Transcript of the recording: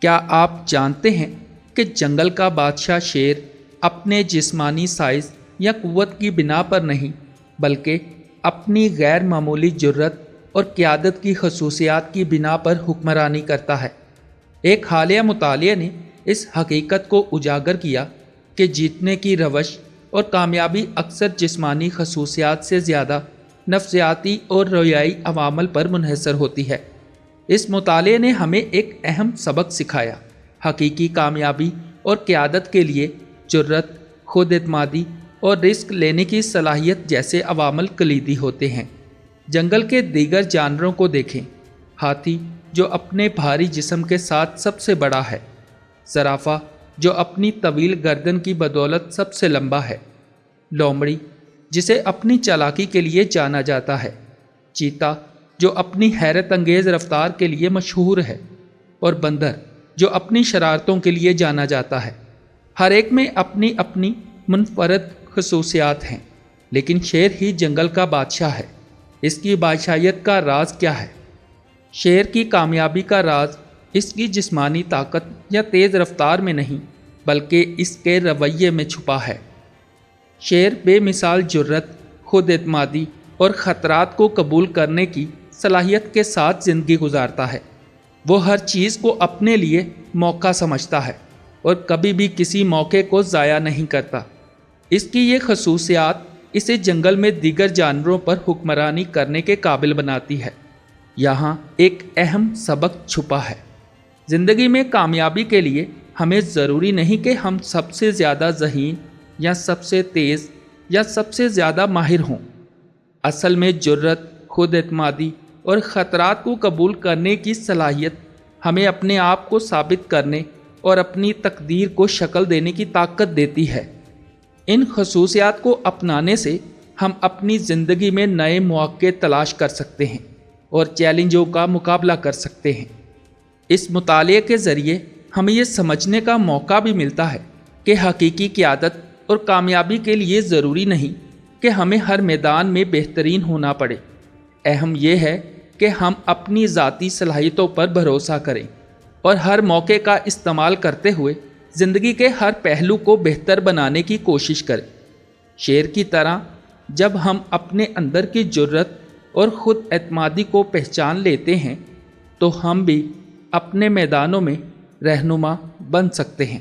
کیا آپ جانتے ہیں کہ جنگل کا بادشاہ شیر اپنے جسمانی سائز یا قوت کی بنا پر نہیں بلکہ اپنی غیر معمولی جرات اور قیادت کی خصوصیات کی بنا پر حکمرانی کرتا ہے؟ ایک حالیہ مطالعے نے اس حقیقت کو اجاگر کیا کہ جیتنے کی روش اور کامیابی اکثر جسمانی خصوصیات سے زیادہ نفسیاتی اور رویائی عوامل پر منحصر ہوتی ہے۔ اس مطالعے نے ہمیں ایک اہم سبق سکھایا: حقیقی کامیابی اور قیادت کے لیے جرات، خود اعتمادی اور رسک لینے کی صلاحیت جیسے عوامل کلیدی ہوتے ہیں۔ جنگل کے دیگر جانوروں کو دیکھیں۔ ہاتھی، جو اپنے بھاری جسم کے ساتھ سب سے بڑا ہے۔ زرافہ، جو اپنی طویل گردن کی بدولت سب سے لمبا ہے۔ لومڑی، جسے اپنی چالاکی کے لیے جانا جاتا ہے۔ چیتا، جو اپنی حیرت انگیز رفتار کے لیے مشہور ہے۔ اور بندر، جو اپنی شرارتوں کے لیے جانا جاتا ہے۔ ہر ایک میں اپنی اپنی منفرد خصوصیات ہیں، لیکن شیر ہی جنگل کا بادشاہ ہے۔ اس کی بادشاہیت کا راز کیا ہے؟ شیر کی کامیابی کا راز اس کی جسمانی طاقت یا تیز رفتار میں نہیں بلکہ اس کے رویے میں چھپا ہے۔ شیر بے مثال جرات، خود اعتمادی اور خطرات کو قبول کرنے کی صلاحیت کے ساتھ زندگی گزارتا ہے۔ وہ ہر چیز کو اپنے لیے موقع سمجھتا ہے اور کبھی بھی کسی موقع کو ضائع نہیں کرتا۔ اس کی یہ خصوصیات اسے جنگل میں دیگر جانوروں پر حکمرانی کرنے کے قابل بناتی ہے۔ یہاں ایک اہم سبق چھپا ہے۔ زندگی میں کامیابی کے لیے ہمیں ضروری نہیں کہ ہم سب سے زیادہ ذہین یا سب سے تیز یا سب سے زیادہ ماہر ہوں۔ اصل میں جرات، خود اعتمادی اور خطرات کو قبول کرنے کی صلاحیت ہمیں اپنے آپ کو ثابت کرنے اور اپنی تقدیر کو شکل دینے کی طاقت دیتی ہے۔ ان خصوصیات کو اپنانے سے ہم اپنی زندگی میں نئے مواقع تلاش کر سکتے ہیں اور چیلنجوں کا مقابلہ کر سکتے ہیں۔ اس مطالعے کے ذریعے ہمیں یہ سمجھنے کا موقع بھی ملتا ہے کہ حقیقی قیادت اور کامیابی کے لیے ضروری نہیں کہ ہمیں ہر میدان میں بہترین ہونا پڑے۔ اہم یہ ہے کہ ہم اپنی ذاتی صلاحیتوں پر بھروسہ کریں اور ہر موقع کا استعمال کرتے ہوئے زندگی کے ہر پہلو کو بہتر بنانے کی کوشش کریں۔ شیر کی طرح جب ہم اپنے اندر کی جرات اور خود اعتمادی کو پہچان لیتے ہیں تو ہم بھی اپنے میدانوں میں رہنما بن سکتے ہیں۔